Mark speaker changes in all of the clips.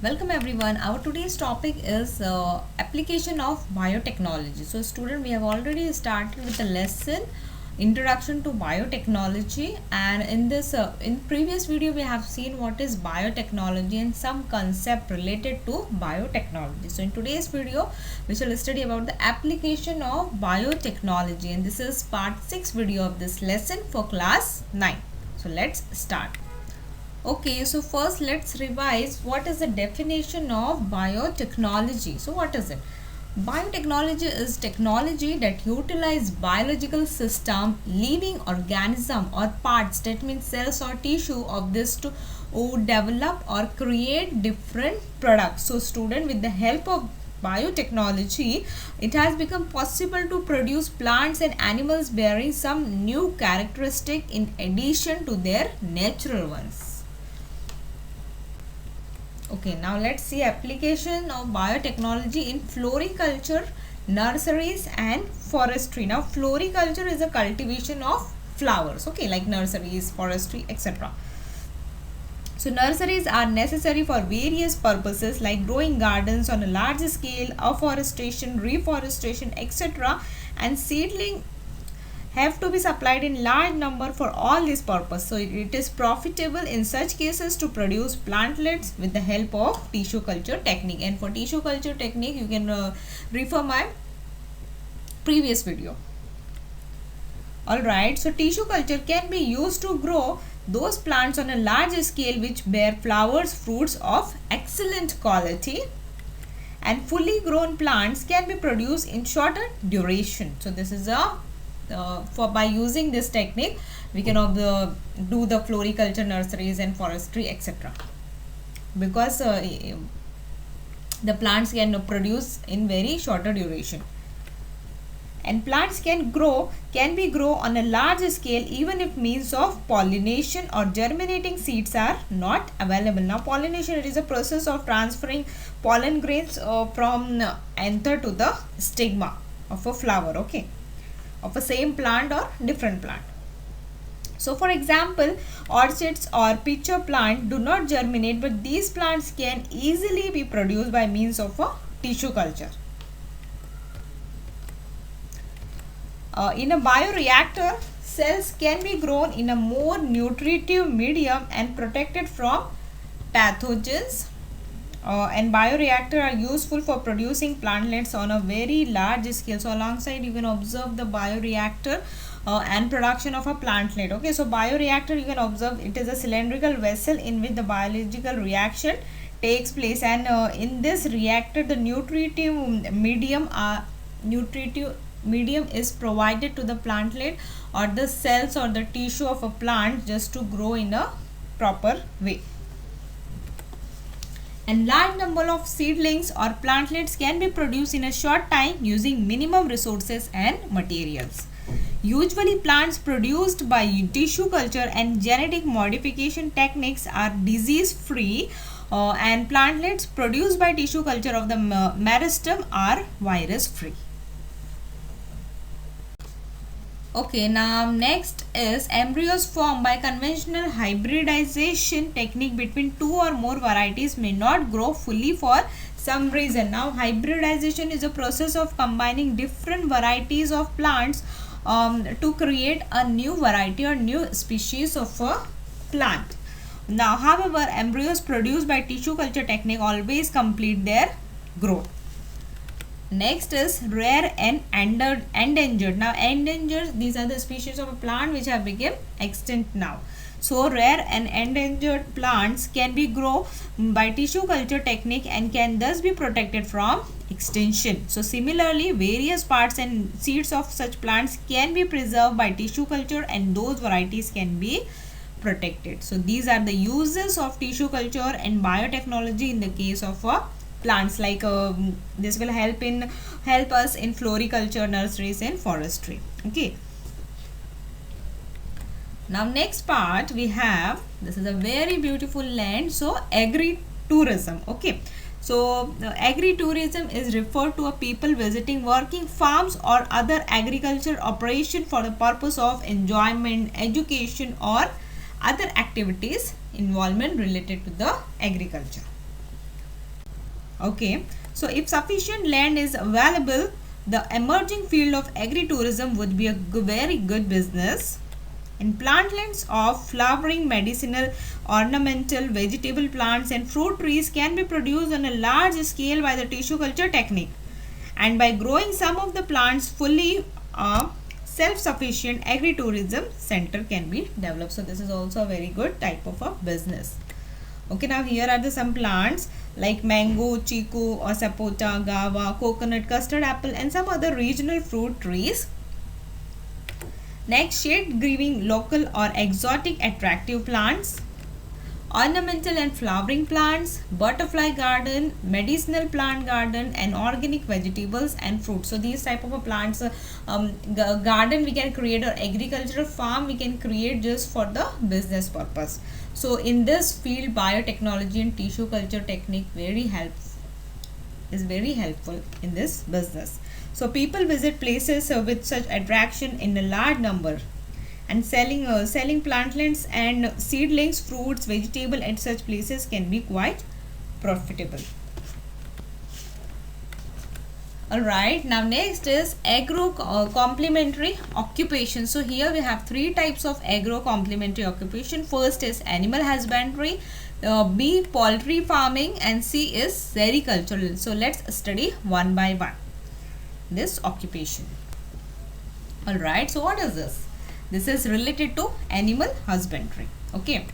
Speaker 1: Welcome everyone. Our today's topic is application of biotechnology. So student, we have already started with the lesson introduction to biotechnology, and in this in previous video we have seen what is biotechnology and some concept related to biotechnology. So in today's video we shall study about the application of biotechnology, and this is part 6 video of this lesson for class 9. So let's start. Okay, so first let's revise what is the definition of biotechnology. So what is it? Biotechnology is technology that utilize biological system, living organism or parts, that means cells or tissue of this to develop or create different products. So student, with the help of biotechnology, it has become possible to produce plants and animals bearing some new characteristic in addition to their natural ones. Okay, now let's see application of biotechnology in floriculture, nurseries and forestry. Now floriculture is a cultivation of flowers, okay, like nurseries, forestry, etc. So nurseries are necessary for various purposes like growing gardens on a large scale, afforestation, reforestation, etc. and seedling have to be supplied in large number for all this purpose. So it is profitable in such cases to produce plantlets with the help of tissue culture technique, and for tissue culture technique you can refer my previous video. Alright, so tissue culture can be used to grow those plants on a large scale which bear flowers, fruits of excellent quality, and fully grown plants can be produced in shorter duration. So this is a by using this technique we can do the floriculture, nurseries and forestry, etc. because the plants can produce in very shorter duration, and plants can be grow on a large scale even if means of pollination or germinating seeds are not available. Now pollination, it is a process of transferring pollen grains from anther to the stigma of a flower, okay, of a same plant or different plant. So for example, orchids or pitcher plant do not germinate, but these plants can easily be produced by means of a tissue culture. In a bioreactor, cells can be grown in a more nutritive medium and protected from pathogens. And bioreactor are useful for producing plantlets on a very large scale. So alongside you can observe the bioreactor and production of a plantlet. Okay, so bioreactor, you can observe it is a cylindrical vessel in which the biological reaction takes place, and in this reactor the nutritive medium is provided to the plantlet or the cells or the tissue of a plant just to grow in a proper way. And large number of seedlings or plantlets can be produced in a short time using minimum resources and materials. Usually plants produced by tissue culture and genetic modification techniques are disease free, and plantlets produced by tissue culture of the meristem are virus free. Okay, now next is embryos formed by conventional hybridization technique between two or more varieties may not grow fully for some reason. Now hybridization is a process of combining different varieties of plants to create a new variety or new species of a plant. Now however, embryos produced by tissue culture technique always complete their growth. Next is rare and endangered. Now endangered, these are the species of a plant which have become extinct now. So rare and endangered plants can be grown by tissue culture technique and can thus be protected from extinction. So similarly, various parts and seeds of such plants can be preserved by tissue culture and those varieties can be protected. So these are the uses of tissue culture and biotechnology in the case of a plants, like this will help us in floriculture, nurseries and forestry. Okay, now next part we have, this is a very beautiful land, so agri-tourism. Okay, so agri-tourism is referred to a people visiting working farms or other agriculture operation for the purpose of enjoyment, education or other activities involvement related to the agriculture. Okay, so if sufficient land is available, the emerging field of agritourism would be a very good business. And plantlands of flowering, medicinal, ornamental, vegetable plants and fruit trees can be produced on a large scale by the tissue culture technique. And by growing some of the plants fully, self-sufficient agritourism center can be developed. So this is also a very good type of a business. Okay, now here are the some plants like mango, chiku or sapota, guava, coconut, custard apple and some other regional fruit trees. Next, shade-giving local or exotic attractive plants, ornamental and flowering plants, butterfly garden, medicinal plant garden and organic vegetables and fruits. So these type of a plants, garden we can create, or agricultural farm we can create just for the business purpose. So in this field, biotechnology and tissue culture technique is very helpful in this business. So people visit places with such attraction in a large number, and selling plantlands and seedlings, fruits, vegetable at such places can be quite profitable. Alright, now next is agro complementary occupation. So here we have three types of agro complementary occupation. First is animal husbandry, B poultry farming and C is sericultural. So let's study one by one this occupation. Alright, so what is this? This is related to animal husbandry. Okay.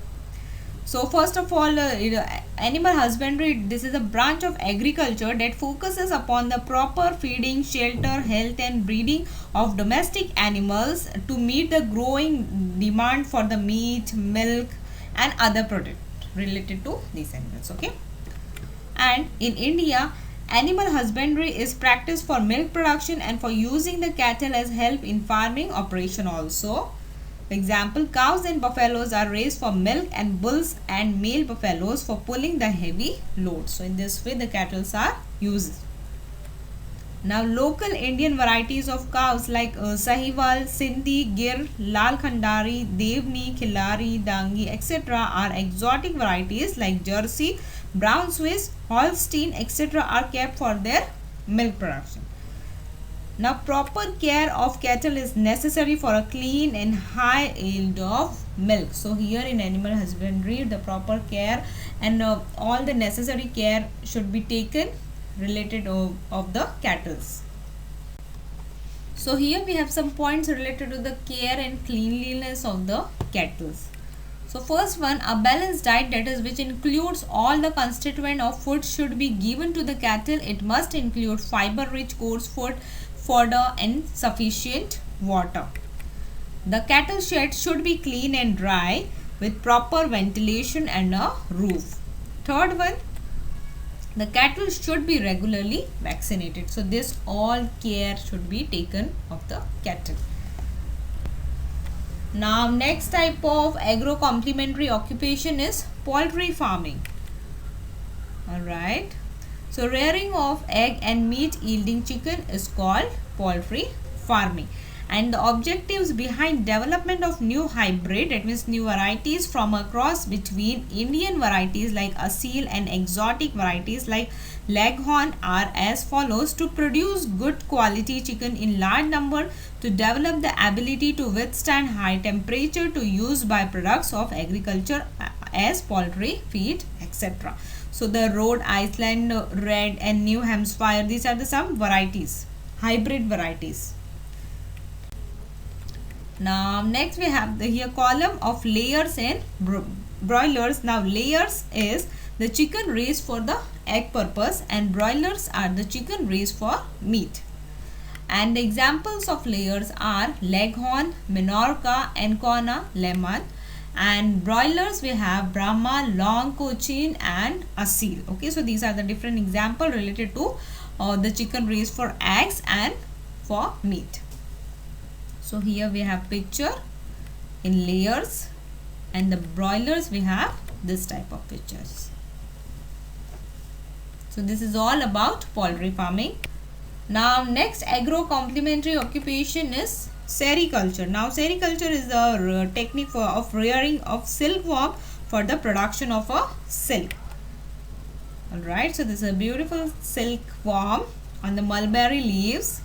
Speaker 1: So first of all, animal husbandry, this is a branch of agriculture that focuses upon the proper feeding, shelter, health and breeding of domestic animals to meet the growing demand for the meat, milk and other products related to these animals. Okay. And in India, animal husbandry is practiced for milk production and for using the cattle as help in farming operation also. For example, cows and buffaloes are raised for milk and bulls and male buffaloes for pulling the heavy loads. So in this way the cattle are used. Now local Indian varieties of cows like Sahiwal, Sindhi, Gir, Lal Khandari, Devni, Khilari, Dangi, etc. are exotic varieties like Jersey, Brown Swiss, Holstein, etc. are kept for their milk production. Now proper care of cattle is necessary for a clean and high yield of milk. So here in animal husbandry, the proper care and all the necessary care should be taken related of the cattle. So here we have some points related to the care and cleanliness of the cattle. So first one, a balanced diet, that is which includes all the constituent of food should be given to the cattle. It must include fiber rich coarse food, fodder and sufficient water. The cattle shed should be clean and dry with proper ventilation and a roof. Third one, the cattle should be regularly vaccinated. So this all care should be taken of the cattle. Now next type of agro complementary occupation is poultry farming. Alright. So rearing of egg and meat yielding chicken is called poultry farming. And the objectives behind development of new hybrid, that means new varieties from a cross between Indian varieties like Asil and exotic varieties like Leghorn are as follows: to produce good quality chicken in large number, to develop the ability to withstand high temperature, to use byproducts of agriculture as poultry feed, etc. So the Rhode Island Red and New Hampshire, these are the some varieties, hybrid varieties. Now next we have the here column of layers and broilers. Now layers is the chicken raised for the egg purpose and broilers are the chicken raised for meat. And the examples of layers are Leghorn, Minorca, Ancona, Lemon. And broilers we have Brahma, Long Cochin and Asil. Okay, so these are the different examples related to the chicken raised for eggs and for meat. So here we have picture in layers, and the broilers we have this type of pictures. So this is all about poultry farming. Now next agro complementary occupation is sericulture. Now sericulture is a technique of rearing of silkworm for the production of a silk. Alright, so this is a beautiful silkworm on the mulberry leaves.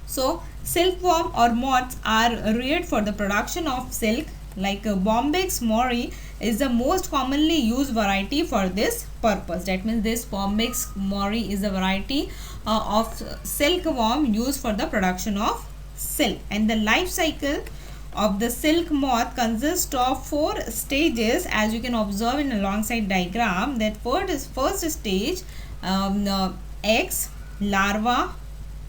Speaker 1: So silkworm or moths are reared for the production of silk. Like Bombyx mori is the most commonly used variety for this purpose. That means this Bombyx mori is a variety of silkworm used for the production of silk. And the life cycle of the silk moth consists of 4 stages, as you can observe in alongside diagram. That first stage, eggs, larva,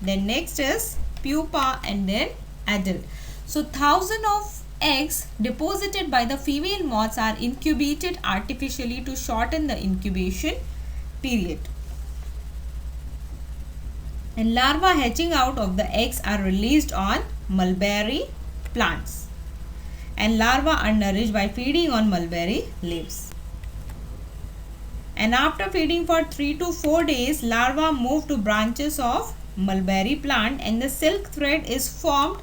Speaker 1: then next is pupa, and then adult. So thousands of eggs deposited by the female moths are incubated artificially to shorten the incubation period. And larvae hatching out of the eggs are released on mulberry plants. And larvae are nourished by feeding on mulberry leaves. And after feeding for 3 to 4 days, larvae move to branches of mulberry plant, and the silk thread is formed.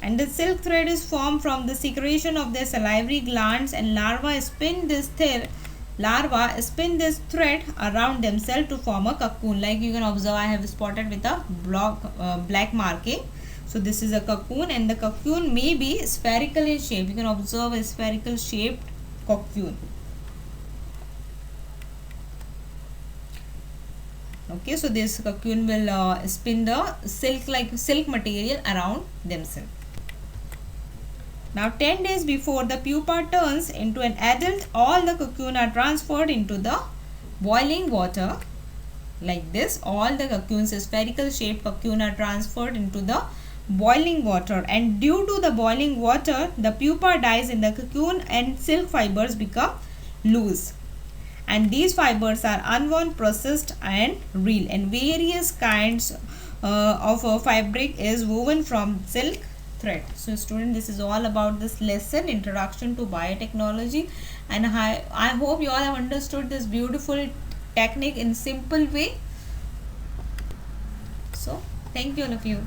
Speaker 1: And the silk thread is formed from the secretion of their salivary glands, and larvae spin this thread around themselves to form a cocoon. Like you can observe, I have spotted with a black marking. So this is a cocoon, and the cocoon may be spherical in shape. You can observe a spherical shaped cocoon. Okay, so this cocoon will spin the silk material around themselves. Now 10 days before the pupa turns into an adult, all the cocoon are transferred into the boiling water. Like this, all the cocoons, spherical shaped cocoon, are transferred into the boiling water, and due to the boiling water, the pupa dies in the cocoon and silk fibers become loose. And these fibers are unwound, processed, and reeled, and various kinds of fabric is woven from silk thread. So student, this is all about this lesson, Introduction to Biotechnology, and I hope you all have understood this beautiful technique in simple way. So thank you all of you.